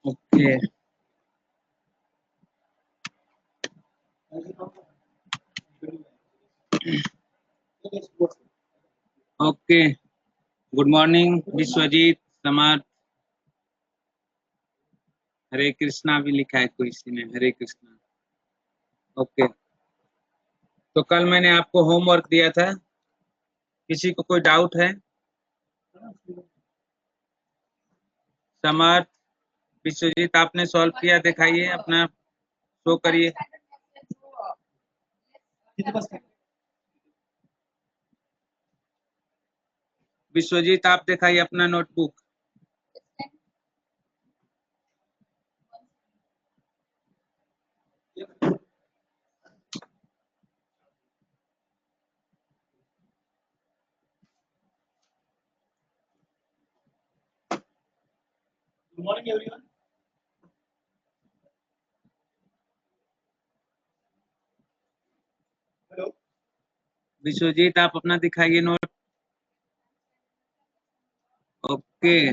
Okay okay. Good morning Vishwajeet, Samarth. Hare Krishna भी लिखा है कोई सी ने, हरे कृष्णा। ओके, तो कल मैंने आपको होमवर्क दिया था, किसी को कोई डाउट है? समर्थ, विश्वजीत, आपने सॉल्व किया? दिखाइए अपना, शो करिए। विश्वजीत, आप दिखाइए अपना notebook. Good morning, everyone. Hello. Vishwajeet, आप अपना दिखाइए नोट। ओके,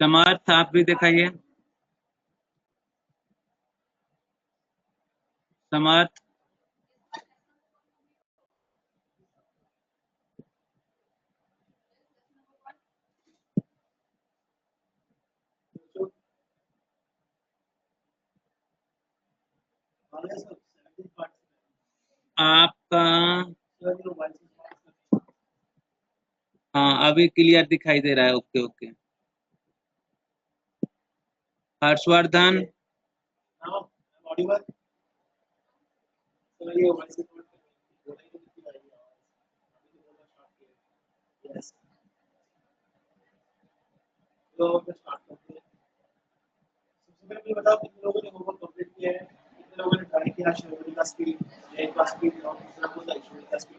समर्थ, आप भी दिखाइए। समर्थ, आपका हाँ अभी क्लियर दिखाई दे रहा है। Okay okay. हर्षवर्धन, बताओ कितने लोगों ने होमवर्क कंप्लीट किया है, कितने लोगों ने ट्राई किया शिवरी का स्पीड, जय का स्पीड और दूसरा बोला शिवरी का स्पीड।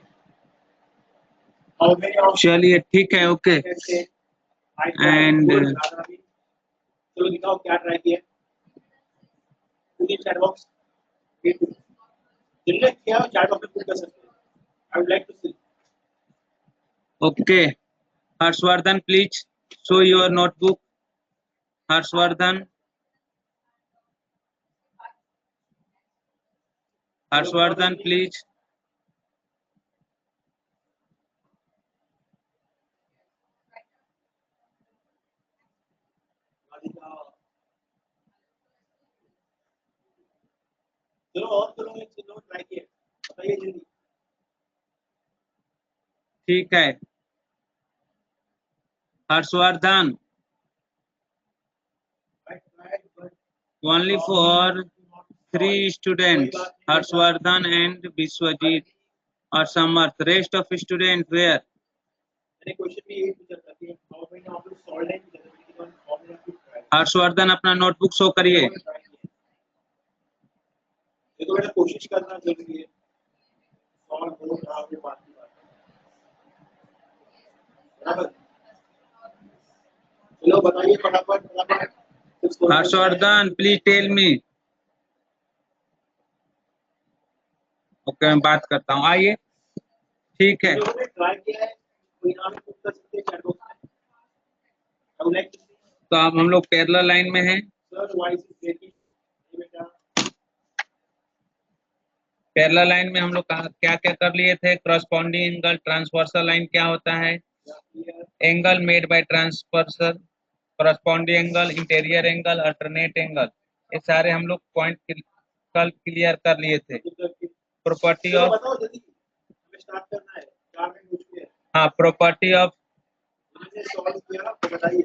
चलिए ठीक है। ओके, एंड चलो दिखाओ क्या ट्राई किया चैट बॉक्स जिनने किया चैट बॉक्स में पुट कर सकते हैं। I would like to see. Okay, Harshvardhan please show your notebook. Harshvardhan, Harshvardhan please. चलो और लोगों ने ट्राई किया, बताइए जल्दी। ठीक है, Harshvardhan, only for 3 students, Harshvardhan and Vishwajit or Samarth. Rest of student where? मैंने क्वेश्चन भी यही पूछा था कि how many of you solve and one how many of you try. Harshvardhan, अपना नोटबुक शो करिए। ये तो मैंने कोशिश करना जरूरी है, सॉल्व हो रहा है बात की बात बराबर। चलो बताइए फटाफट फटाफट। Harshvardhan please tell me. Okay, मैं बात करता हूँ, आइए। ठीक है, ट्राई किया है कोई नाम पुट कर सकते हैं चैट बॉक्स में। आई वुड लाइक टू सी। तो अब हम लोग पैरेलल लाइन में हैं। सर वॉइस इज ब्रेकिंग बेटा। पैरेलल लाइन में हम लोग क्या क्या कर लिए थे? क्रॉसपॉन्डिंग एंगल, ट्रांसवर्सल लाइन क्या होता है? Angle made by transversal, corresponding angle, interior angle, alternate angle, ये सारे हम लोग पॉइंट कल क्लियर कर लिए थे। प्रॉपर्टी ऑफ, बताओ जल्दी हमें स्टार्ट करना है, 4 मिनट हो चुके हैं। हाँ, प्रॉपर्टी ऑफ, हमने सॉल्व किया तो बताइए।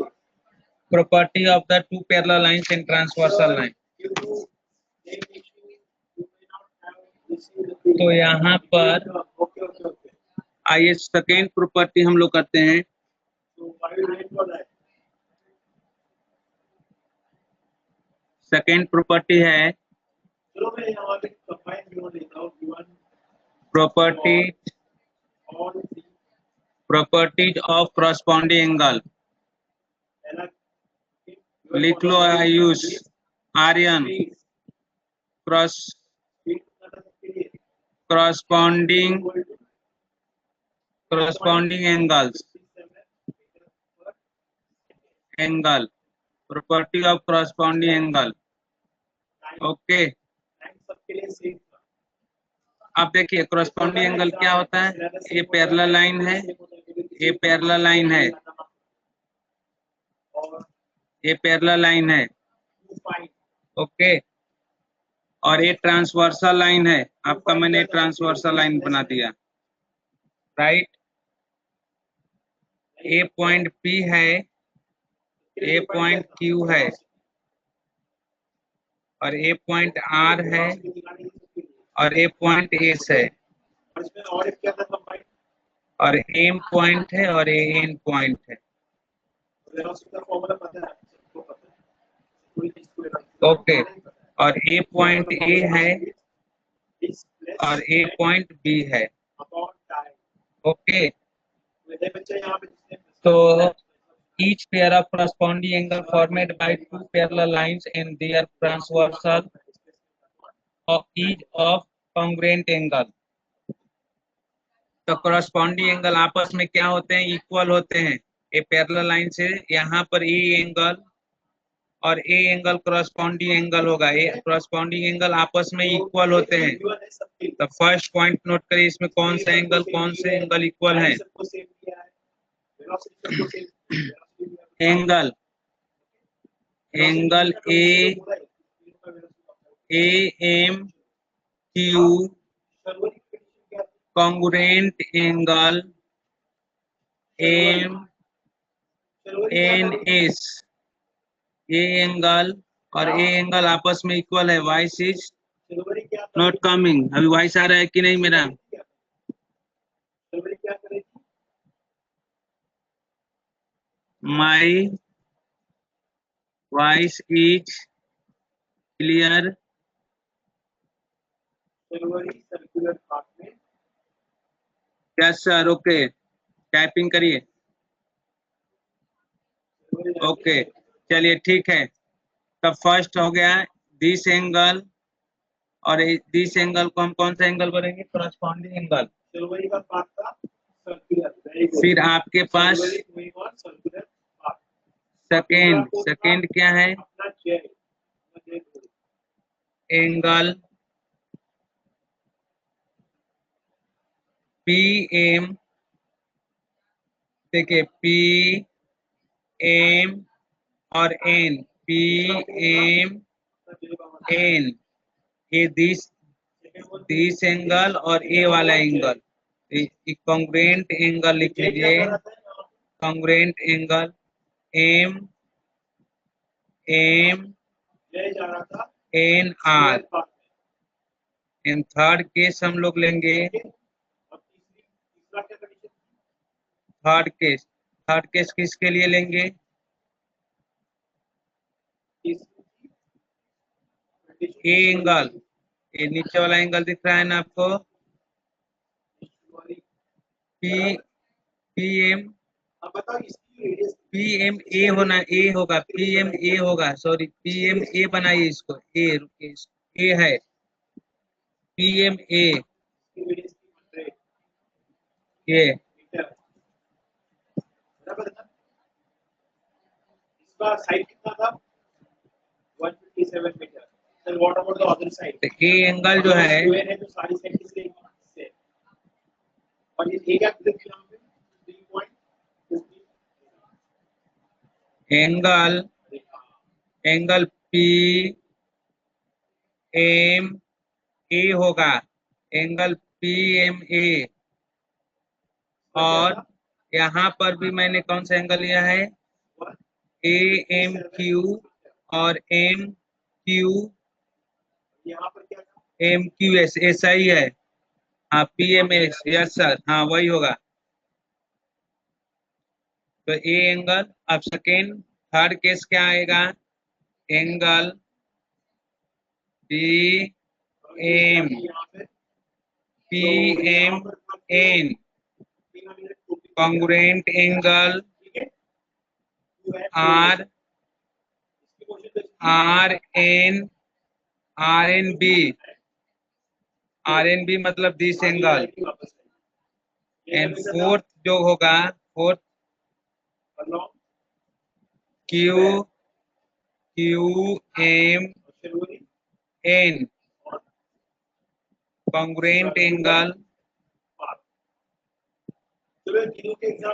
property of the two parallel lines in transversal line। तो यहाँ पर आइए सेकेंड प्रॉपर्टी हम लोग करते हैं। सेकेंड प्रॉपर्टी है प्रॉपर्टीज ऑफ क्रॉसपॉन्डिंग एंगल। लिख लो Ayush, Aryan, corresponding corresponding angles, angle, property of corresponding angle. Okay, अब देखिए corresponding angle क्या होता है, ये पैरेलल लाइन है, ये पैरेलल लाइन है, ये पैरेलल लाइन है, ओके, और ये ट्रांसवर्सल लाइन है, आपका मैंने ट्रांसवर्सल लाइन बना दिया, राइट। ए पॉइंट पी है, ए पॉइंट क्यू है, और ए पॉइंट आर है, और ए पॉइंट एस है, और एम पॉइंट है, और ए एन पॉइंट है। ओके, और ए पॉइंट ए है, और ए पॉइंट बी है, ओके। तो each pair of corresponding angle formed by two parallel lines and their transversal of each of congruent angle। तो corresponding angle आपस में क्या होते हैं, इक्वल होते हैं। ये पैरेलल लाइन से यहाँ पर ए एंगल और ए एंगल corresponding एंगल होगा, ये corresponding एंगल आपस में इक्वल होते हैं। तो फर्स्ट पॉइंट नोट करिए, इसमें कौन से एंगल इक्वल है। Angle A M Q, congruent angle M N S, A angle और ए एंगल आपस में इक्वल है। वॉइस इज नॉट कमिंग, अभी वॉइस आ रहा है कि नहीं मेरा। My voice is clear. Yes sir, okay, typing करिए। ओके, चलिए ठीक है। तो फर्स्ट हो गया दिस एंगल, और दिस एंगल को हम कौन सा एंगल बोलेंगे, corresponding एंगल। फिर आपके पास सेकेंड क्या है, एंगल पी एम, देखिए पी एम और एन, पी एम एन, ये दिस एंगल और ए वाला एंगल, कॉन्ग्रुएंट एंगल लिख लीजिए, congruent angle M M N R. In third case हम लोग लेंगे, थर्ड केस किसके लिए लेंगे, ए एंगल, ये नीचे वाला एंगल दिख रहा है ना आपको, पी एम ए होना, ए होगा, पी एम ए होगा, सॉरी पी एम ए बनाइए इसको, ए रुकिए, ए है पी एम ए, ये साइड कितना था 157 metre. Then what about the other side? ये एंगल जो है तो सारी साइड किसके से, और ये क्या यहाँ पे 3.50 एंगल पी एम ए होगा, एंगल पी एम ए। और यहाँ पर भी मैंने कौन सा एंगल लिया है, ए एम क्यू और M Q, M Q S, ऐसा ही है, हाँ P M S, yes sir, हाँ वही होगा। तो ए एंगल। अब सेकेंड थर्ड केस क्या आएगा, angle D M P M N, congruent angle R N B, मतलब दिस एंगल, एंड फोर्थ जो होगा, fourth Q M N congruent angle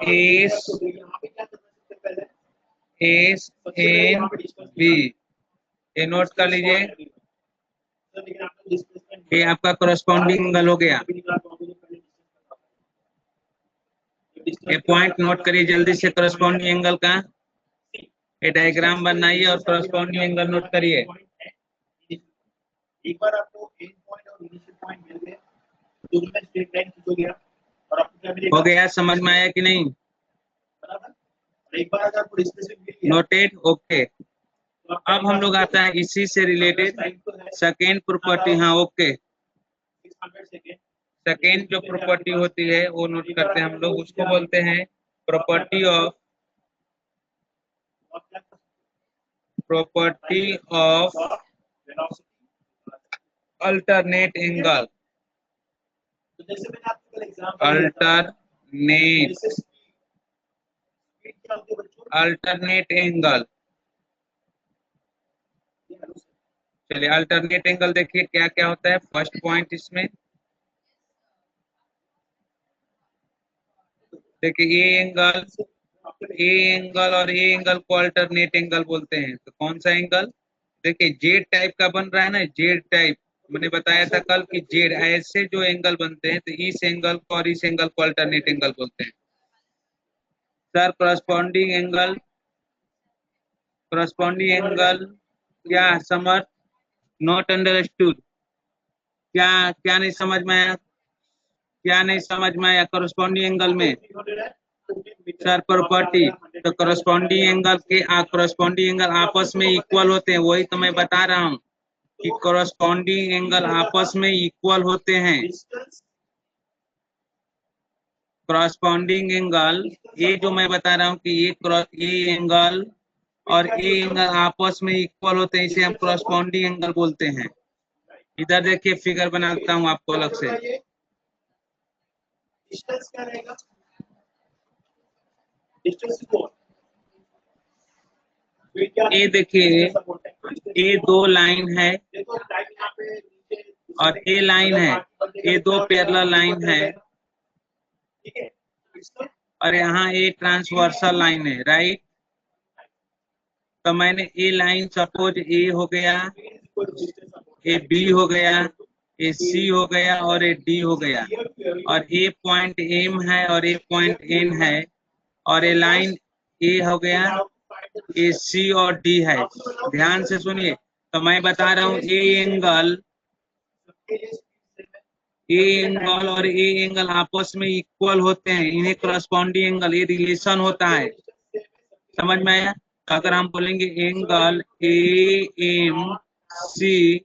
S N B, ये नोट कर लीजिए। ये आपका करस्पॉन्डिंग एंगल हो गया। ये पॉइंट नोट करिए जल्दी से करस्पॉन्डिंग एंगल का। ये डायग्राम बनाइए और करस्पॉन्डिंग एंगल नोट करिए। एक बार आपको एंड पॉइंट और इनिशियल पॉइंट मिल गए तो उनमें स्ट्रेट लाइन खींचोगे आप और आपको क्या मिलेगा? हो गया, समझ में आया कि नहीं? बराबर। एक बार अगर आपको डिस्प्लेसमेंट मिल गया, नोटेड, ओके। अब हम लोग आता है इसी से रिलेटेड सेकेंड प्रॉपर्टी। हाँ, ओके। 600 सेकेंड सेकेंड जो प्रॉपर्टी होती है वो नोट करते हैं हम लोग, उसको बोलते हैं प्रॉपर्टी ऑफ अल्टरनेट एंगल। तो जैसे मैंने आपको कल एग्जांपल अल्टरनेट एंगल। चलिए अल्टरनेट एंगल देखिए क्या क्या होता है। फर्स्ट पॉइंट इसमें देखिए ए एंगल और ए एंगल को अल्टरनेट एंगल बोलते हैं। तो कौन सा एंगल? देखिए जेड टाइप का बन रहा है ना, जेड टाइप। मैंने बताया था कल कि जेड ऐसे जो एंगल बनते हैं तो इस एंगल को और इस एंगल को अल्टरनेट एंगल बोलते हैं। सर करस्पॉन्डिंग एंगल क्या समर? Not understood. क्या क्या नहीं समझ में आया? क्या नहीं समझ में आया करस्पॉन्डिंग एंगल में? सर प्रॉपर्टी, तो करस्पॉन्डिंग एंगल के करस्पॉन्डिंग एंगल आपस में इक्वल होते हैं। वही तो मैं बता रहा हूँ कि करस्पॉन्डिंग एंगल आपस में इक्वल होते हैं। करस्पॉन्डिंग एंगल ये जो मैं बता रहा हूँ कि ये एंगल और ये एंगल आपस में इक्वल होते हैं, इसे हम करस्पॉन्डिंग एंगल बोलते हैं। इधर देखिए फिगर बनाता हूँ आपको अलग से। डिस्टेंस क्या रहेगा? डिस्टेंस को ये देखिए ये दो लाइन है देखो टाइम यहाँ पे नीचे और ये लाइन है, ये दो पैरेलल लाइन है ठीक है। और यहाँ ये ट्रांसवर्सल लाइन है, राइट। तो मैंने ये लाइन सपोज ए हो गया, ए बी हो गया, ए सी हो गया और ए डी हो गया, और ए पॉइंट एम है और ए पॉइंट एन है, और ये लाइन ए हो गया, ए सी और डी है। ध्यान से सुनिए, तो मैं बता रहा हूँ ए एंगल और ए एंगल आपस में इक्वल होते हैं, इन्हें करस्पॉन्डिंग एंगल, ये रिलेशन होता है। समझ में आया? तो अगर हम बोलेंगे angle A M C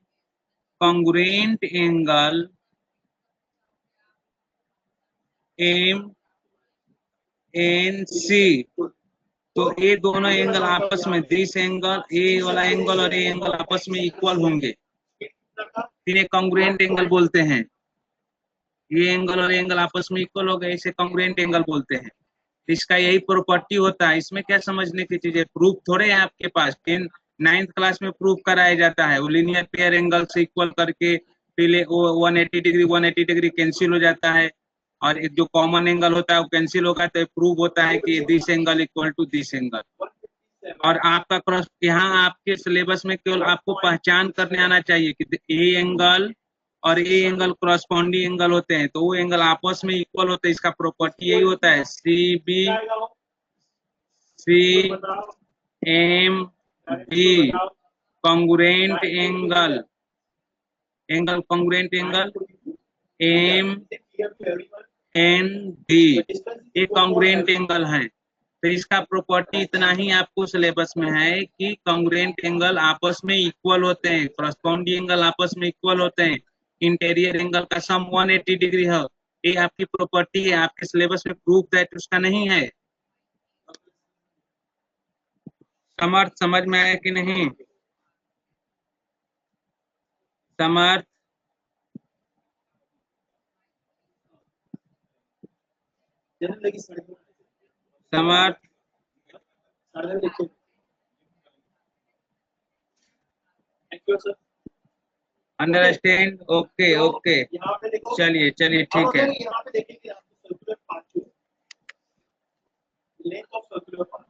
congruent angle M N C, तो ये दोनों एंगल आपस में, दिस एंगल ए वाला एंगल और ए एंगल आपस में इक्वल होंगे, इन्हें कॉन्ग्रुएंट एंगल बोलते हैं। ये एंगल और एंगल आपस में इक्वल हो गए, इसे कॉन्ग्रुएंट एंगल बोलते हैं। इसका यही प्रॉपर्टी होता है। इसमें क्या समझने की चीज है? प्रूफ थोड़े है आपके पास, 9th क्लास में प्रूफ कराया जाता है। वो लीनियर पेयर एंगल से इक्वल करके पहले वो 180 डिग्री कैंसिल हो जाता है, और एक जो कॉमन एंगल होता है वो कैंसिल होगा, तो प्रूव होता है कि this angle equal to this angle. और आपका क्रॉस यहाँ आपके सिलेबस में केवल आपको पहचान करने आना चाहिए कि ए एंगल और ए एंगल करस्पॉन्डिंग एंगल होते हैं, तो वो एंगल आपस में इक्वल होते हैं। इसका प्रॉपर्टी यही होता है, C B C M B congruent angle, angle congruent angle M N D, ये कॉन्ग्रुएंट एंगल है। तो इसका प्रॉपर्टी इतना ही आपको सिलेबस में है कि कॉन्ग्रुएंट एंगल आपस में इक्वल होते हैं, करस्पॉन्डिंग एंगल आपस में इक्वल होते हैं, इंटीरियर एंगल का सम 180 डिग्री है। ये आपकी प्रॉपर्टी है, आपके सिलेबस में प्रूफ दैट उसका नहीं है। समर्थ समझ में आया कि नहीं? समर्थ जनरल लगी सड़क समर्थ सड़क देखो। Thank you sir. Understand. Okay okay, यहाँ पे देखो, चलिए चलिए ठीक है। यहाँ पे देखेंगे आपको circular path, length of circular path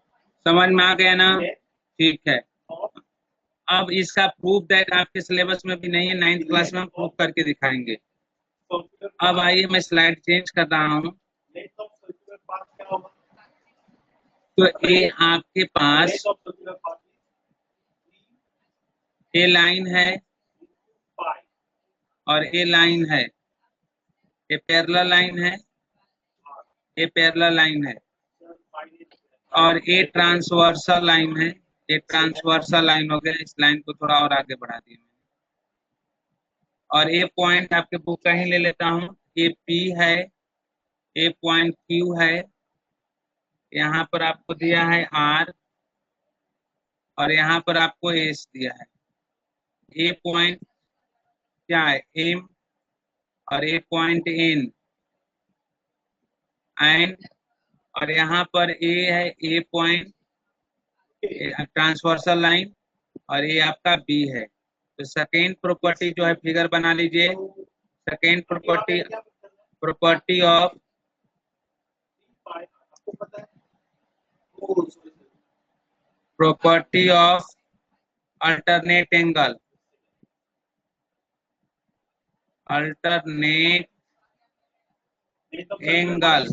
समझ में आ गया ना? है ठीक है। और अब इसका प्रूफ दैट आपके सिलेबस में भी नहीं है, 9th क्लास में हम प्रूफ करके दिखाएंगे। सर्कुलर अब आइए मैं स्लाइड चेंज कर रहा हूँ। लेंथ ऑफ सर्कुलर पाथ क्या होगा? तो ये आपके पास लेंथ ऑफ सर्कुलर पाथ ये लाइन है पाई और ये लाइन है, ये पैरेलल लाइन है, ये पैरेलल लाइन है और ये ट्रांसवर्सल लाइन है। ये ट्रांसवर्सल लाइन हो गया। इस लाइन को थोड़ा और आगे बढ़ा दिया मैंने। और ये पॉइंट आपके बुक का ही ले लेता हूँ। ये P है, ये पॉइंट Q है, यहाँ पर आपको दिया है R और यहाँ पर आपको S दिया है। ये पॉइंट क्या है? M और ये पॉइंट N और यहाँ पर A है, A पॉइंट ट्रांसवर्सल लाइन और ये आपका B है। तो सेकेंड प्रॉपर्टी जो है फिगर बना लीजिए। सेकेंड प्रॉपर्टी, प्रॉपर्टी ऑफ आपको पता है property of alternate angle, alternate angle,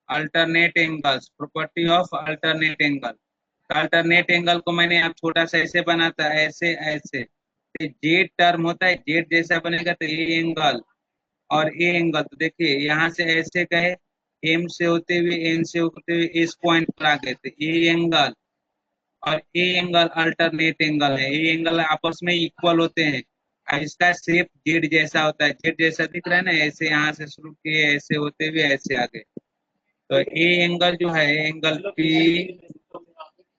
alternate angles, property of alternate angle. Alternate angle को मैंने आप छोटा सा ऐसे बनाता है, ऐसे ऐसे। तो जेड टर्म होता है, जेड जैसा बनेगा तो ए एंगल और ए एंगल। तो देखिए यहाँ से ऐसे गए, एम से होते हुए एन से होते हुए इस पॉइंट पर आ गए थे, ए एंगल और ए एंगल अल्टरनेट एंगल है। ए एंगल आपस में इक्वल होते हैं और इसका शेप जेड जैसा होता है। जेड जैसा दिख रहा है ना, ऐसे यहाँ से शुरू किए, ऐसे होते हुए ऐसे आगे। तो ए एंगल जो है, angle P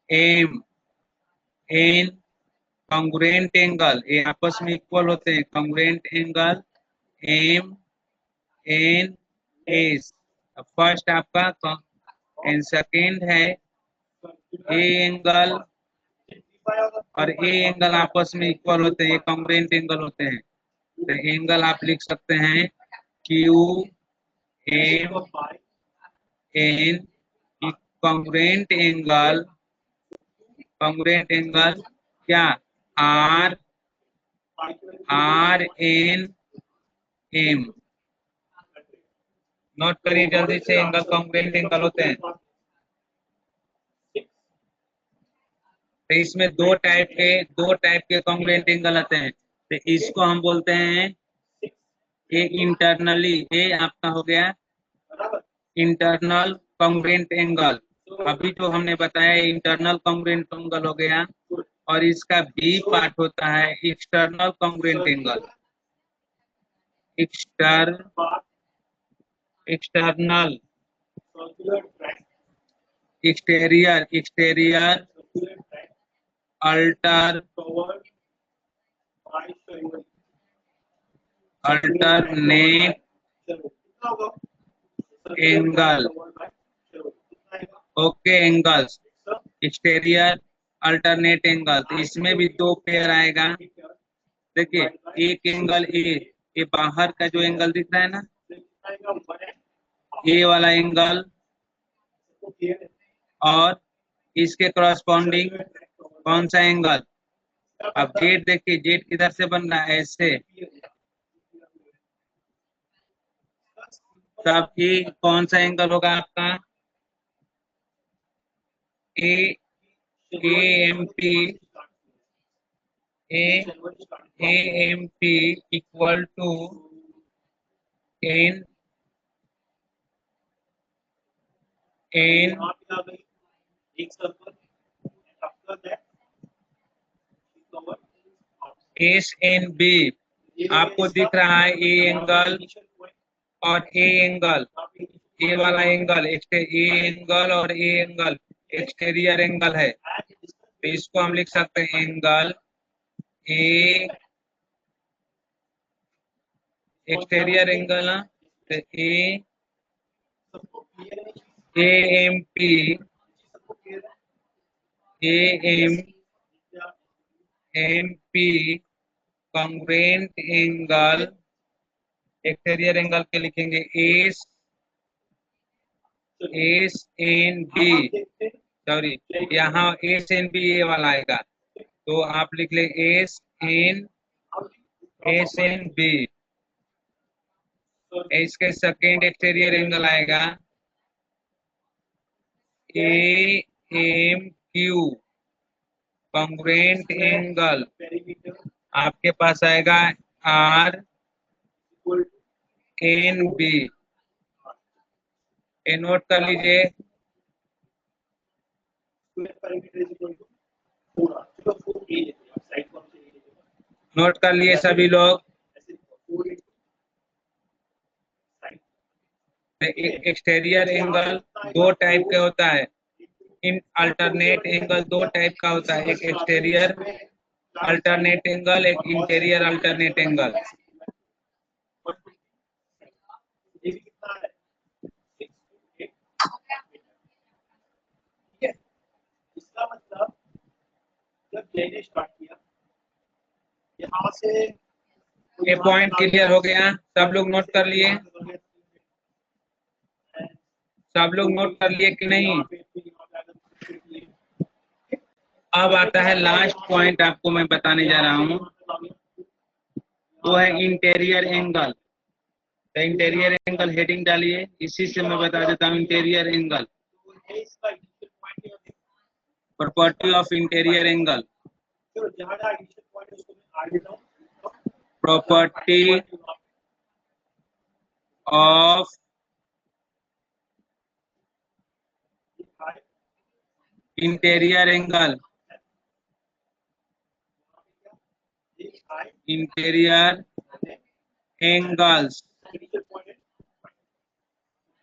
M N congruent angle, ये आपस में इक्वल होते हैं। Congruent angle M N S, first आपका एंड सेकेंड है ए एंगल और ए एंगल आपस में इक्वल होते हैं, ये कॉन्ग्रुएंट एंगल होते हैं। तो एंगल आप लिख सकते हैं Q M N. Congruent angle, congruent angle क्या? R R N M. Note करिए जल्दी से, एंगल कॉन्ग्रुएंट एंगल होते हैं। तो इसमें दो टाइप के कॉन्ग्रुएंट एंगल आते हैं। तो इसको हम बोलते हैं ये इंटरनली, ये आपका हो गया इंटरनल कॉन्ग्रुएंट एंगल। अभी जो हमने बताया इंटरनल कॉन्ग्रुएंट एंगल हो गया। और इसका बी पार्ट होता है external congruent angle. External, exterior, exterior alternate angle. Okay, angles exterior alternate angle. तो इसमें भी दो पेयर आएगा। देखिए एक एंगल ए, ये बाहर का जो एंगल दिख रहा है ना, ए वाला एंगल, और इसके करस्पॉन्डिंग कौन सा एंगल? अब जेड देखिए, जेड किधर से बन रहा है? ऐसे। तब ये कौन सा एंगल होगा आपका? A M P, A M P equal to N S N B. आपको दिख रहा है ए एंगल और ए एंगल, ए वाला एंगल ए एंगल और ए एंगल एक्सटीरियर एंगल है। तो इसको हम लिख सकते हैं एंगल ए एक्सटीरियर एंगल। तो ए AMP congruent angle, exterior angle के लिखेंगे एस एन बी, सॉरी यहाँ एस एन बी ये वाला आएगा, तो आप लिख ले एस एन बी। इसके सेकेंड एक्सटीरियर एंगल आएगा AMQ कॉन्ग्रुएंट एंगल, आपके पास आएगा RNB। ये नोट कर लीजिए, नोट कर लिए सभी लोग। एक्सटीरियर एंगल दो टाइप के होता है, इन अल्टरनेट एंगल दो टाइप का होता है, एक एक्सटीरियर अल्टरनेट एंगल, एक इंटीरियर अल्टरनेट एंगल। इसका मतलब जब लेने स्टार्ट किया यहाँ से ये पॉइंट क्लियर हो गया, सब लोग नोट कर लिए, सब लोग नोट कर लिए कि नहीं? अब आता है लास्ट पॉइंट, आपको मैं बताने जा रहा हूँ, वो है इंटीरियर एंगल। तो इंटीरियर एंगल हेडिंग डालिए, इसी से मैं बता देता हूँ interior angle, property of interior angle, property of interior angle, interior angles.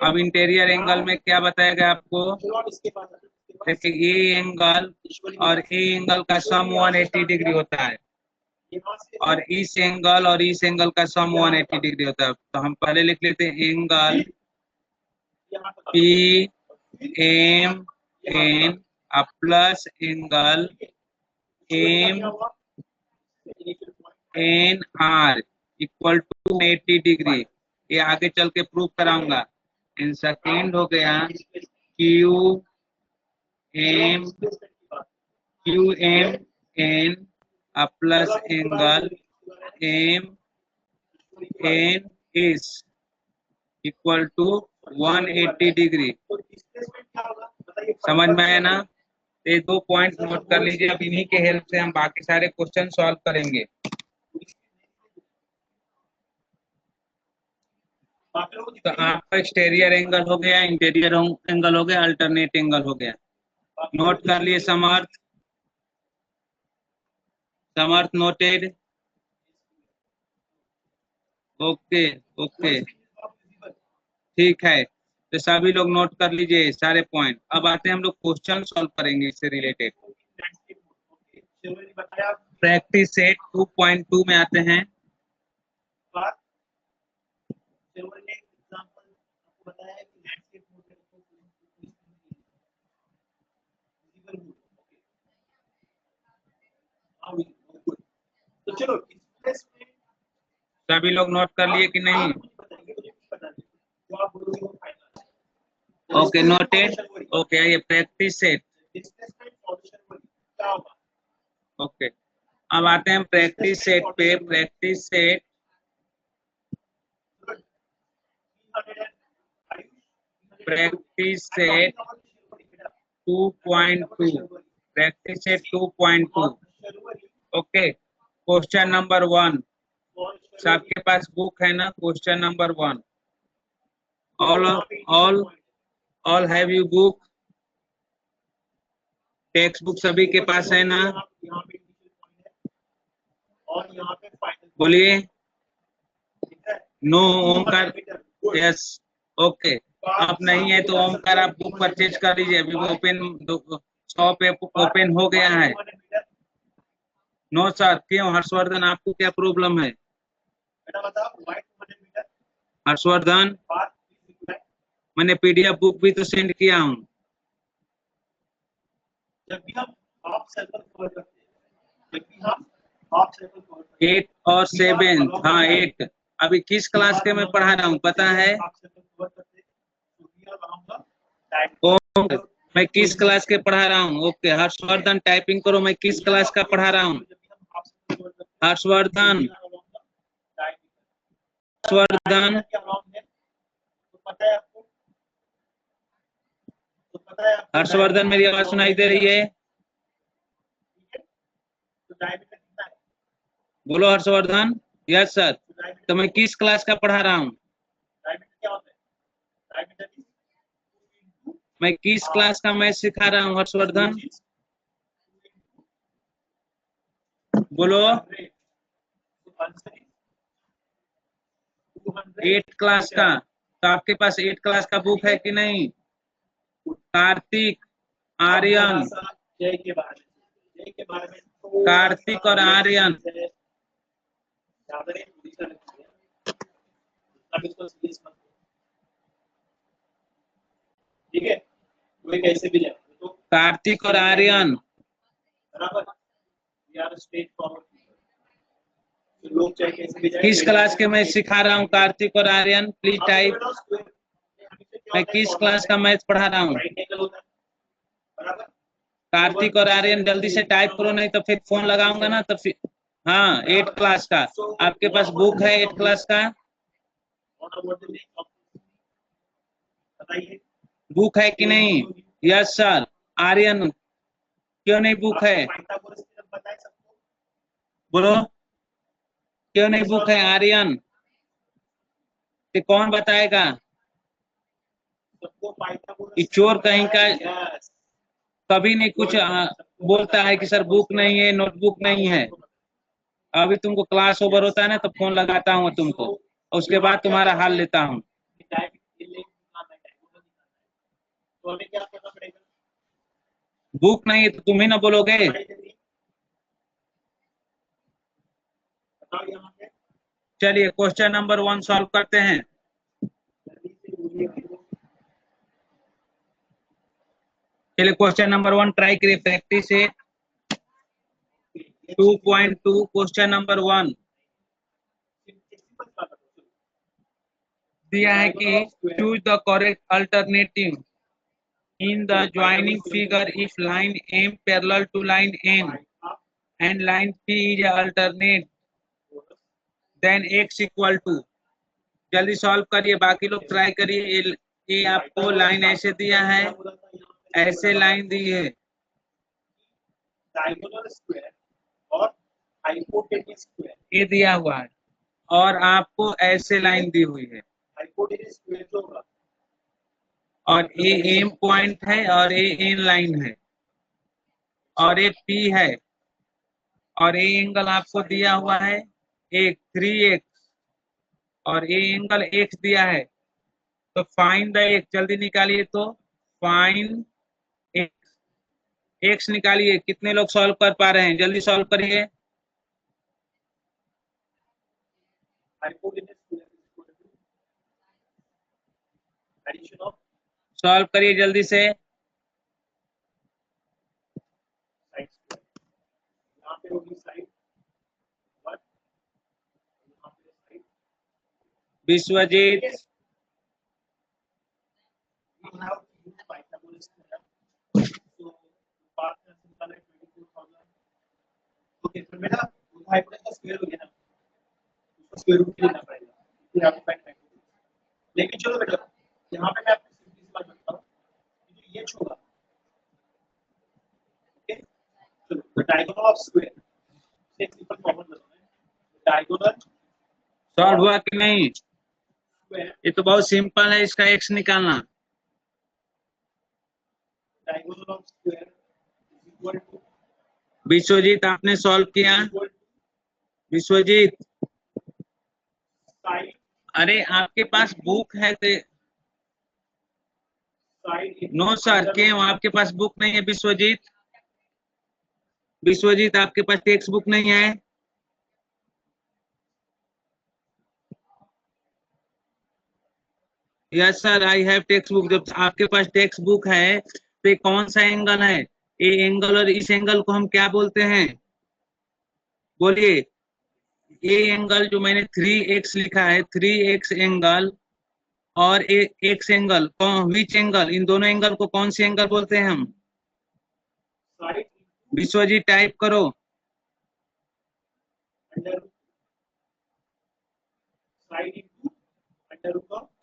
अब इंटीरियर एंगल में क्या बताएगा आपको, देखिए ए एंगल और ए एंगल का सम 180 डिग्री होता है, और इस एंगल का सम 180 डिग्री होता है। तो हम पहले लिख लेते हैं angle P M N plus angle M N R equal to 80 degree. ये आगे चल के प्रूव कराऊंगा। इन सेकेंड हो गया Q M N plus angle M N S equal to 180 degree. समझ में आया ना? ये दो पॉइंट नोट कर लीजिए। अब इन्हीं के हेल्प से हम बाकी सारे क्वेश्चन सॉल्व करेंगे। तो आपका एक्सटीरियर एंगल हो गया, इंटीरियर एंगल हो गया, अल्टरनेट एंगल हो गया। नोट कर लिए समर्थ? समर्थ नोटेड? ओके ओके ठीक है, तो सभी लोग नोट कर लीजिए सारे पॉइंट। अब आते हैं हम लोग क्वेश्चन सॉल्व करेंगे इससे रिलेटेड। प्रैक्टिस सेट 2.2 में आते हैं। तो चलो सभी लोग नोट कर लिए कि नहीं? Okay noted. ओके ये प्रैक्टिस सेट। ओके अब आते हैं प्रैक्टिस सेट पे। Practice set practice set 2.2 practice set 2.2। Okay question number 1 सबके पास बुक है ना? Question number 1 all have you book? Text book सभी के पास है ना? बोलिए। नो ओमकार? Yes okay. अब नहीं है तो ओमकार आप बुक परचेज कर लीजिए। अभी ओपन शॉप ओपन हो गया है। नो सर क्यों हर्षवर्धन आपको क्या प्रॉब्लम है? हर्षवर्धन मैंने पीडीएफ बुक भी तो सेंड किया हूँ। जब भी हम हाफ सर्कल कवर करते हैं, जब भी हम हाफ सर्कल कवर करते हैं, 8 और 7, हाँ 8। अभी किस क्लास के मैं पढ़ा रहा हूँ पता है? हाफ सर्कल कवर करते हैं, तो we are around the diagonal. ओ, मैं किस क्लास के पढ़ा रहा हूँ? ओके, हर्षवर्धन टाइपिंग करो, मैं किस क्लास का पढ़ा रहा हूँ? हर्षवर्धन, हर्षवर्धन, हर्षवर्धन, मेरी आवाज सुनाई दे रही है? बोलो हर्षवर्धन। Yes sir. तो मैं किस क्लास का पढ़ा रहा हूँ? मैं किस क्लास का मैथ सिखा रहा हूँ हर्षवर्धन? बोलो। 8 क्लास का। तो आपके पास 8 क्लास का बुक है कि नहीं? कार्तिक, आर्यन, कार्तिक और आर्यन, ठीक है, कोई कैसे भी जाए तो कार्तिक और आर्यन, बराबर यार स्ट्रेट फॉरवर्ड लोग चाहे कैसे भी जाए। किस क्लास के मैं सिखा रहा हूँ? कार्तिक और आर्यन, प्लीज टाइप। मैं किस क्लास का मैथ पढ़ा रहा हूँ? कार्तिक और आर्यन, जल्दी से टाइप करो, नहीं तो फिर फोन लगाऊंगा ना तो फिर। हाँ, 8 क्लास का। आपके पास बुक है 8 क्लास का? बताइए बुक है कि नहीं? Yes sir. आर्यन, क्यों नहीं बुक है? बोलो, क्यों नहीं बुक है आर्यन? ये कौन बताएगा? ये चोर कहीं का कभी नहीं कुछ बोलता है कि सर बुक नहीं है, नोटबुक नहीं है। अभी तुमको क्लास ओवर होता है ना तो फोन लगाता हूँ तुमको, और उसके बाद तुम्हारा हाल लेता हूँ। तो हमें क्या करना पड़ेगा? बुक नहीं है तो तुम ही ना बोलोगे। चलिए क्वेश्चन नंबर 1 सॉल्व करते हैं। चलिए क्वेश्चन नंबर 1 ट्राई करिए, प्रैक्टिस है 2.2। क्वेश्चन नंबर 1 दिया है कि choose the correct alternative in the joining figure if line M parallel to line N and line P is alternate then x equal to। जल्दी solve करिए, बाकी लोग try करिए। ये आपको लाइन ऐसे दिया है, ऐसे लाइन दी है, डायगोनल स्क्वायर और हाइपोटेन्यूज स्क्वायर ये दिया हुआ है, और आपको ऐसे लाइन दी हुई है, हाइपोटेन्यूज स्क्वायर जो होगा और ए एम पॉइंट है और ए एन लाइन है और एक पी है, और ए एंगल आपको दिया हुआ है एक 3x और ए एंगल x दिया है। तो फाइन द एक्स, जल्दी निकालिए। तो फाइन एक्स, एक्स निकालिए। कितने लोग सॉल्व कर पा रहे हैं? जल्दी सॉल्व करिए। Hypotenuse square addition of solve करिए जल्दी से। साइड स्क्वायर, यहां पे होगी साइड 1, यहां पे side Vishwajeet, we have to use Pythagoras theorem, so part में सिंपल है 24000। ओके तो बेटा हाइपोटेन्यूज का स्क्वायर हो गया ना, उसका स्क्वायर रूट लेना पड़ेगा, फिर आपको फाइंड करना। लेकिन चलो बेटा यहाँ पे मैं आपको सिंपल सी बात बताता हूँ, जो ये छोड़ा, ओके चलो द डायगोनल ऑफ स्क्वायर से सिंपल फॉर्मूला बताते हैं। डायगोनल सॉल्व हुआ कि नहीं? स्क्वायर, ये तो बहुत सिंपल है, इसका एक्स निकालना। Diagonal of square is equal to Vishwajeet, आपने सॉल्व किया? विश्वजीत, साइड अरे आपके पास बुक है तो। साइड नो सर, क्यों आपके पास बुक नहीं है विश्वजीत? विश्वजीत, आपके पास टेक्स्ट बुक नहीं है? Yes sir, I have text book. जब आपके पास टेक्स्ट बुक है तो ये कौन सा एंगल है? ये एंगल और इस एंगल को हम क्या बोलते हैं? बोलिए। ये एंगल जो मैंने 3x लिखा है, 3x एंगल और एक्स एंगल, कौन विच एंगल? इन दोनों एंगल को कौन सी एंगल बोलते हैं हम? विश्वजीत टाइप करो।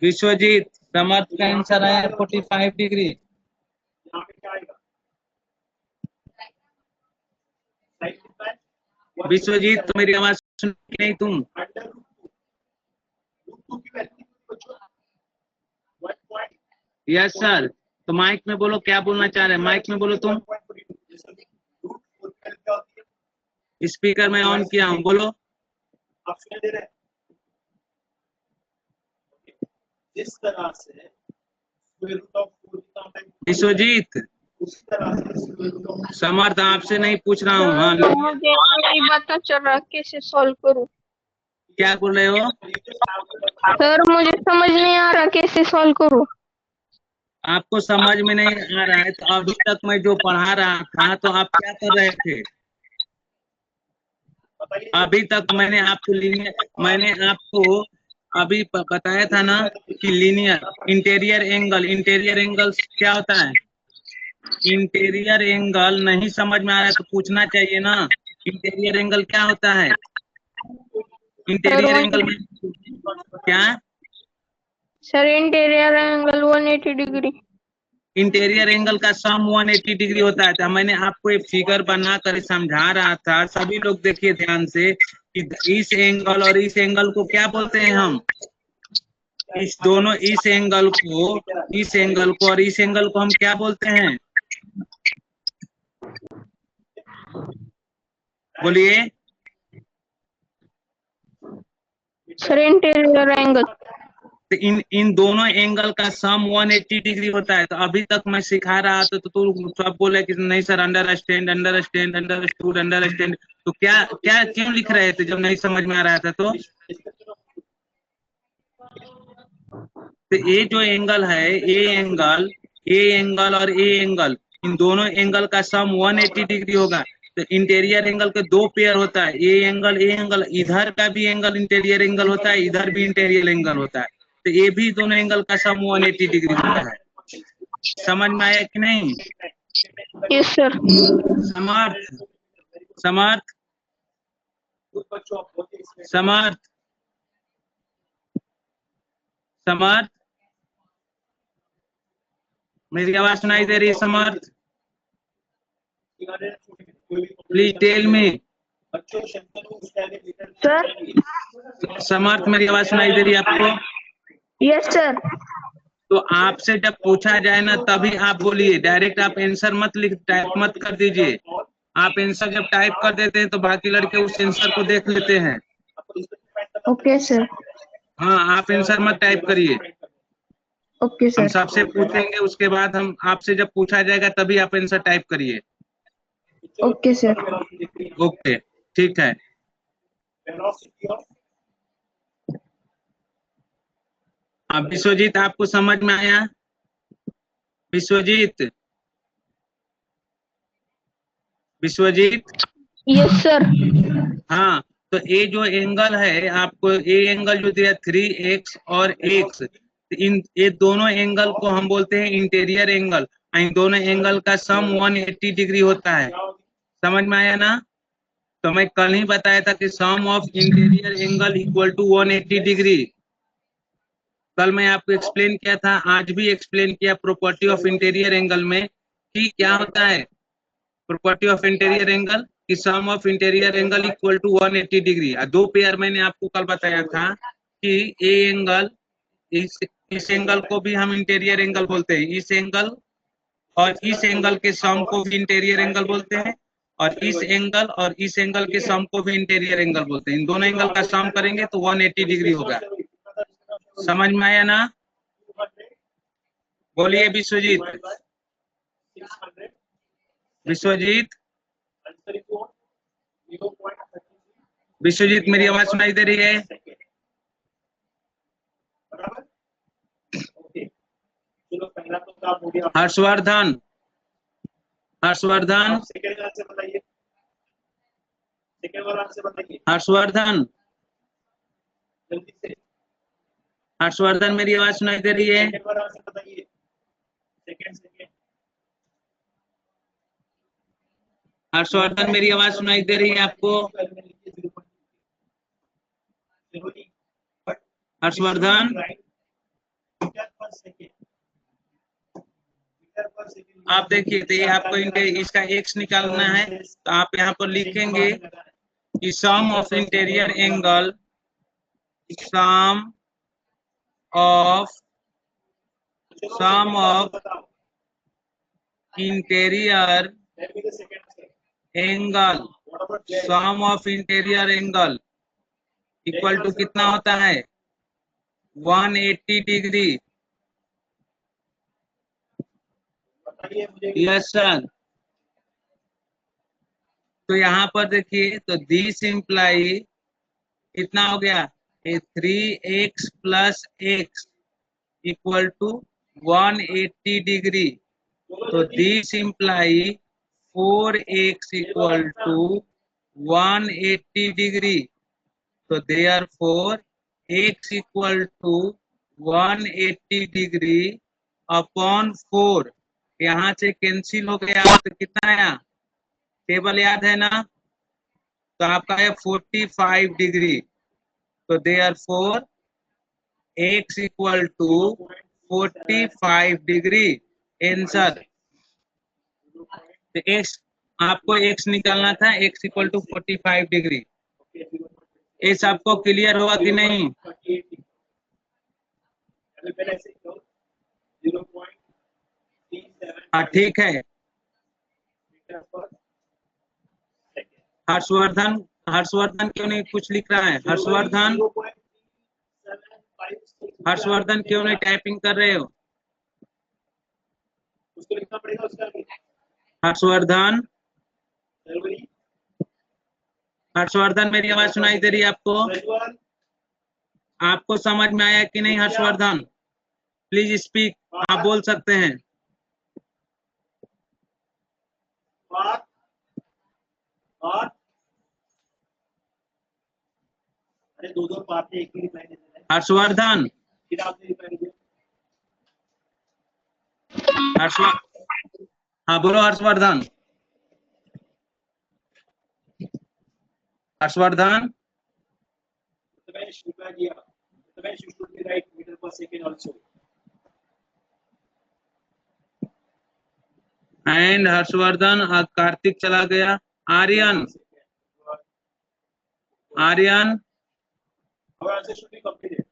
विश्वजीत, समर्थ का आंसर आया 45 डिग्री। यहाँ पे क्या आएगा? विश्वजीत, तो मेरी आवाज सुन नहीं तुम? Yes sir. तो माइक में बोलो, क्या बोलना चाह रहे हैं? माइक में बोलो तुम। स्पीकर में ऑन किया हूँ, बोलो। आप सुनाई दे रहे हैं? इस तरह से स्क्वायर रूट ऑफ 4 विश्वजीत, उसी तरह से स्क्वायर रूट ऑफ समर्थ आपसे नहीं पूछ रहा हूँ। हाँ, मुझे नहीं पता चल रहा कैसे सॉल्व करूं। क्या बोल रहे हो? सर मुझे समझ नहीं आ रहा कैसे सॉल्व करूं। आपको समझ में नहीं आ रहा है तो अभी तक मैं जो पढ़ा रहा था तो आप क्या कर रहे थे? अभी तक मैंने आपको अभी बताया था ना कि linear interior angle, interior angle क्या होता है? इंटीरियर एंगल नहीं समझ में आ रहा है तो पूछना चाहिए ना, इंटीरियर एंगल क्या होता है? इंटीरियर एंगल में क्या? Sir interior angle 180 degree. Interior angle का सम 180 डिग्री होता है। तो मैंने आपको एक फिगर बना कर समझा रहा था, सभी लोग देखिए ध्यान से कि इस एंगल और इस एंगल को क्या बोलते हैं हम? इस एंगल को और इस एंगल को हम क्या बोलते हैं? बोलिए। Sir interior angle. तो इन दोनों एंगल का सम 180 डिग्री होता है। तो अभी तक मैं सिखा रहा था तो तू सब बोले कि नहीं sir, understand, understand, understood, understand. तो क्या क्या क्यों लिख रहे थे जब नहीं समझ में आ रहा था? तो ये जो एंगल है, ए एंगल और ए एंगल, इन दोनों एंगल का सम 180 डिग्री होगा। तो इंटीरियर एंगल के दो पेयर होता है, ए एंगल, इधर का भी एंगल इंटीरियर एंगल होता है, इधर भी इंटीरियर एंगल होता है। तो ये भी दोनों एंगल का सम 180 डिग्री होता है। समझ में आया कि नहीं? Yes sir. समर्थ, समर्थ, समर्थ, समर्थ, मेरी आवाज सुनाई दे रही है? समर्थ, प्लीज टेल मी। सर समर्थ, मेरी आवाज सुनाई दे रही है आपको? Yes sir. तो आपसे जब पूछा जाए ना तभी आप बोलिए, डायरेक्ट आप आंसर मत टाइप मत कर दीजिए। आप आंसर जब टाइप कर देते हैं तो बाकी लड़के उस आंसर को देख लेते हैं। Okay sir. हाँ, आप आंसर मत टाइप करिए। ओके हम सर। सबसे पूछेंगे, उसके बाद हम आपसे जब पूछा जाएगा तभी आप आंसर टाइप करिए। Okay sir. ओके, ठीक है। अब विश्वजीत, आपको समझ में आया? Vishwajeet, Vishwajeet, yes sir. हाँ। तो ये जो एंगल है, आपको ये एंगल जो दिया 3x और x, इन ये दोनों एंगल को हम बोलते हैं इंटीरियर एंगल। इन दोनों एंगल का सम 180 डिग्री होता है। समझ में आया ना? तो मैं कल ही बताया था कि sum of interior angle equal to 180 degree. कल मैं आपको एक्सप्लेन किया था, आज भी एक्सप्लेन किया प्रॉपर्टी ऑफ इंटीरियर एंगल में कि क्या होता है। प्रॉपर्टी ऑफ इंटीरियर एंगल की sum of interior angle equal to 180 degree. दो पेयर मैंने आपको कल बताया था कि ए एंगल, इस एंगल को भी हम इंटीरियर एंगल बोलते हैं, इस एंगल और इस एंगल के सम को भी इंटीरियर एंगल बोलते हैं, और इस एंगल और इस एंगल के सम को भी इंटीरियर एंगल बोलते हैं। इन दोनों एंगल का सम करेंगे तो 180 डिग्री होगा। समझ में आया ना? बोलिए विश्वजीत। विश्वजीत, विश्वजीत, मेरी आवाज सुनाई दे रही है? गया। हर्षवर्धन, हर्षवर्धन, आप सेकंड आंसर बताइए, सेकंड वाला आंसर बताइए हर्षवर्धन, जल्दी से। हर्षवर्धन मेरी आवाज सुनाई दे रही है? सेकंड वाला आंसर बताइए, सेकंड सेकंड। हर्षवर्धन मेरी आवाज सुनाई दे रही है आपको? हर्षवर्धन, आप देखिए तो ये आपको इसका एक्स निकालना है, तो आप यहाँ पर लिखेंगे कि sum of interior angle, sum of interior angle, sum of interior angle equal to कितना होता है? 180 डिग्री। Yes sir. तो यहाँ पर देखिए तो दिस इम्प्लाई कितना हो गया? 3x plus x equal to 180 degree. तो this imply 4x equal to 180 degree. तो therefore x equal to 180 degree upon 4, यहाँ से कैंसिल हो गया तो कितना आया? टेबल याद है ना? तो आपका है 45 डिग्री। तो therefore x equal to 45 degree answer. तो x आपको x निकालना था, x इक्वल टू 45 डिग्री। इस आपको क्लियर हुआ कि नहीं? हाँ ठीक है। हर्षवर्धन, हर्षवर्धन क्यों नहीं कुछ लिख रहा है? हर्षवर्धन, हर्षवर्धन क्यों नहीं टाइपिंग कर रहे हो? उसको लिखना पड़ेगा उसका आगे। हर्षवर्धन, हर्षवर्धन मेरी आवाज सुनाई दे रही है आपको? आपको समझ में आया कि नहीं? हर्षवर्धन प्लीज स्पीक, आप बोल सकते हैं। बात बात अरे दो बातें एक ही रिप्लाई देते हैं। हर्षवर्धन, फिर आपने रिप्लाई दिया। हाँ बोलो हर्षवर्धन। हर्षवर्धन, तो मैंने रिप्लाई दिया, तो मैंने should be right metre per second also. And Harshvardhan, Kartik चला गया। Aryan, Aryan, our answer should be completed.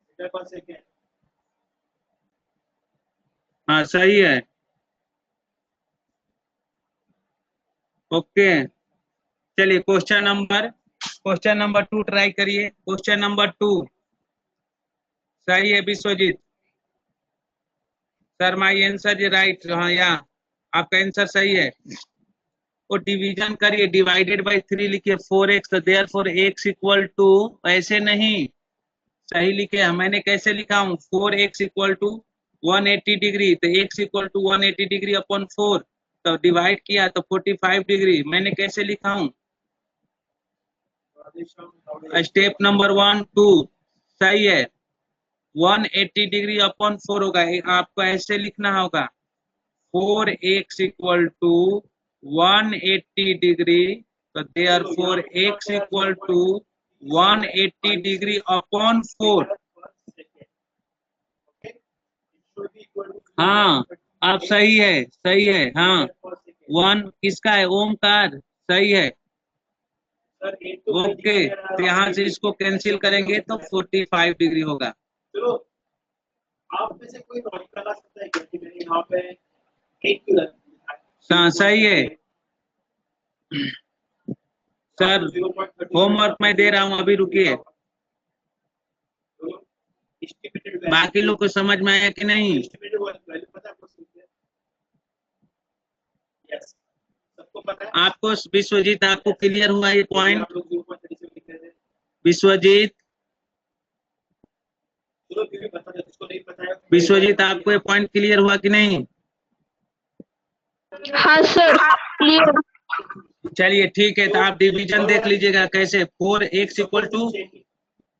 Metre per second. हाँ सही है। ओके चलिए क्वेश्चन नंबर 2 ट्राई करिए। क्वेश्चन नंबर 2 सही है Vishwajeet sir, my answer right. हाँ या आपका आंसर सही है। वो डिवीजन करिए, डिवाइडेड बाय 3 लिखिए 4x, तो देयरफॉर x इक्वल टू, ऐसे नहीं सही लिखे। मैंने कैसे लिखा हूँ? 4x इक्वल टू 180 डिग्री, तो x equal to 180 degree upon 4, तो डिवाइड किया तो 45 डिग्री। मैंने कैसे लिखा हूँ? स्टेप नंबर 1 2 सही है। 180 डिग्री अपॉन 4 होगा, आपको ऐसे लिखना होगा 4x इक्वल टू 180 डिग्री, तो therefore x equal to 180 degree upon 4। हाँ आप सही है। हाँ 1 किसका है? ओमकार, सही है। ओके तो यहाँ से इसको कैंसिल करेंगे तो 45 डिग्री होगा। चलो आप में से कोई लॉजिक लगा सकता है कि मैंने यहाँ पे एक क्यों लगा? हाँ सही है सर, होमवर्क मैं दे रहा हूँ, अभी रुकिए। बाकी लोग को समझ में आया कि नहीं? आपको विश्वजीत, आपको क्लियर हुआ ये पॉइंट? विश्वजीत, चलो फिर भी बता दो, जिसको नहीं पता है। विश्वजीत आपको ये पॉइंट क्लियर हुआ कि नहीं? हाँ सर क्लियर। चलिए ठीक है, तो आप डिवीजन देख लीजिएगा कैसे। 4x equal to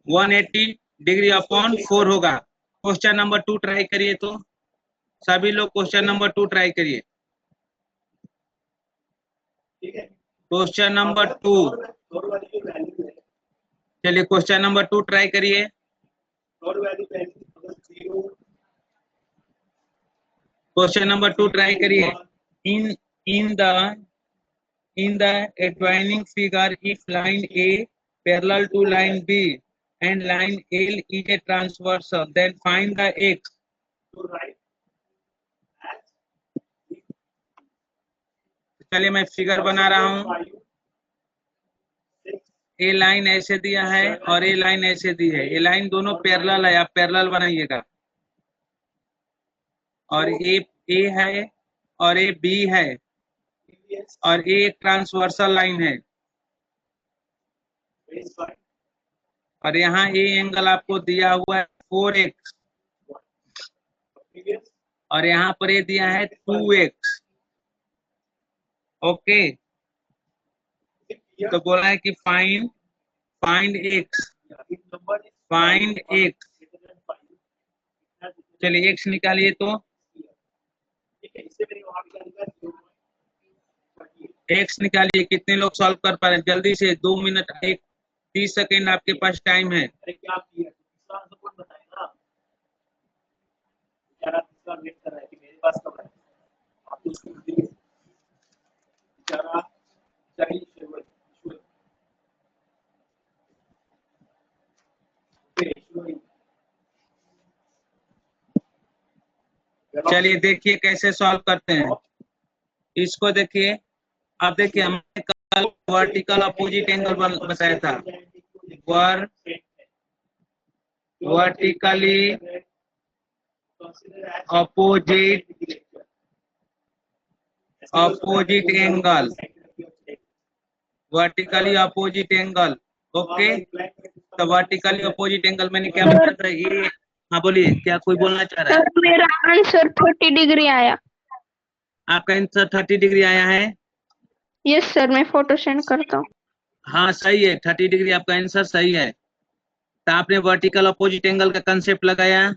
180 degree upon 4 होगा। क्वेश्चन नंबर 2 ट्राई करिए, तो सभी लोग क्वेश्चन नंबर 2 ट्राई करिए। ठीक है, क्वेश्चन नंबर 2, और वाली जो वैल्यू है, चलिए क्वेश्चन नंबर 2 ट्राई करिए। और वैल्यू अगर 0 क्वेश्चन नंबर 2 ट्राई करिए। In the adjoining figure, if line A parallel to line B and line L is a transversal, then find the x. to right as चलिए मैं figure बना रहा हूँ। 5 6 ए line ऐसे दिया है और ए लाइन ऐसे दी है। ए लाइन दोनों पैरेलल है, आप पैरेलल बनाइएगा। और ए है और ए बी है previous और ए एक ट्रांसवर्सल लाइन है। base 5 और यहाँ ए एंगल आपको दिया हुआ है 4x previous और यहाँ पर ये दिया है 2x। ओके, तो बोला है कि find x, number is find x। greater than 5। चलिए x निकालिए, तो ठीक है, इससे मैंने वहां क्या लिखा 0.38। x निकालिए। कितने लोग सॉल्व कर पा रहे हैं? जल्दी से 2 मिनट 30 सेकेंड आपके पास टाइम है। अरे क्या किया, दूसरा आंसर कौन बताएगा? बेचारा दूसरा वेट कर रहा है कि मेरे पास कब है। आप तो उसको दीजिए बेचारा, चाहिए ईश्वर। चलिए देखिए कैसे सॉल्व करते हैं इसको। देखिए, अब देखिए हमने कल वर्टिकल अपोजिट एंगल बताया था। Vertically opposite angle, vertically opposite angle. Okay, तो वर्टिकली अपोजिट एंगल मैंने क्या बताया था? ये, हाँ बोलिए, क्या कोई बोलना चाह रहा है? सर मेरा आंसर 30 डिग्री आया। आपका आंसर 30 डिग्री आया है? यस सर, मैं फोटो सेंड करता हूँ। हाँ सही है, 30 डिग्री आपका आंसर सही है। तो आपने वर्टिकल अपोजिट एंगल का कंसेप्ट लगाया।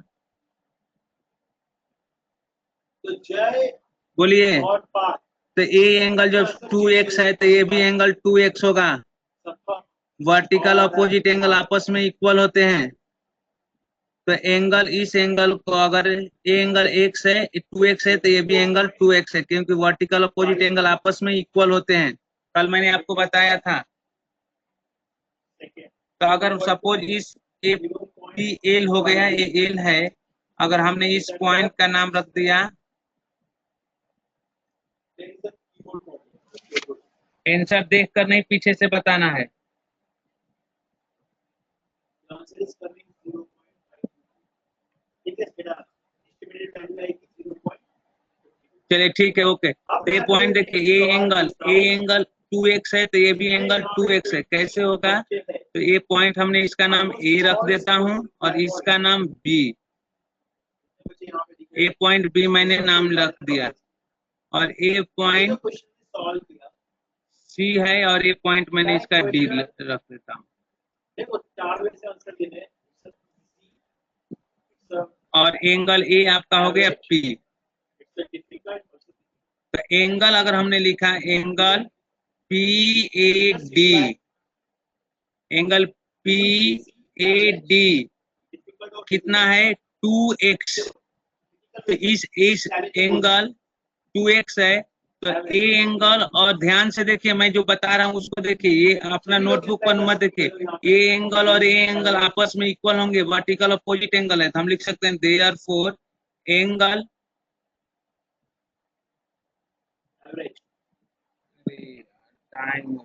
तो जय बोलिए, और पार तो ए एंगल जब 2x है तो ये भी एंगल 2x होगा। सबका वर्टिकल अपोजिट एंगल आपस में इक्वल होते हैं। तो एंगल, इस एंगल को अगर ए एंगल x है, 2x है, तो ये भी एंगल 2x है, क्योंकि वर्टिकल अपोजिट एंगल आपस में इक्वल होते हैं। कल मैंने आपको बताया था। तो अगर सपोज इस एल हो गया, ये एल है, अगर हमने इस पॉइंट का नाम रख दिया, आंसर देख कर नहीं पीछे से बताना है। चलिए ठीक है, ओके। तो ये पॉइंट देखिए, ए एंगल 2x है, तो ये भी एंगल 2x है। कैसे होगा? तो ये पॉइंट हमने इसका नाम ए रख देता हूँ और इसका नाम बी। ए पॉइंट बी मैंने नाम रख दिया और ए पॉइंट सी है और ये पॉइंट मैंने इसका डी रख देता हूँ। और एंगल ए आपका हो गया पी। तो एंगल अगर हमने लिखा angle P A D, angle P A D कितना है? 2x। तो इस एंगल 2x है, तो ए एंगल, और ध्यान से देखिए मैं जो बता रहा हूँ उसको देखिए, ये अपना नोटबुक पर मत देखिए। ए एंगल और ए एंगल आपस में इक्वल होंगे, वर्टिकल अपोजिट एंगल है, तो हम लिख सकते हैं देयरफॉर एंगल टाइम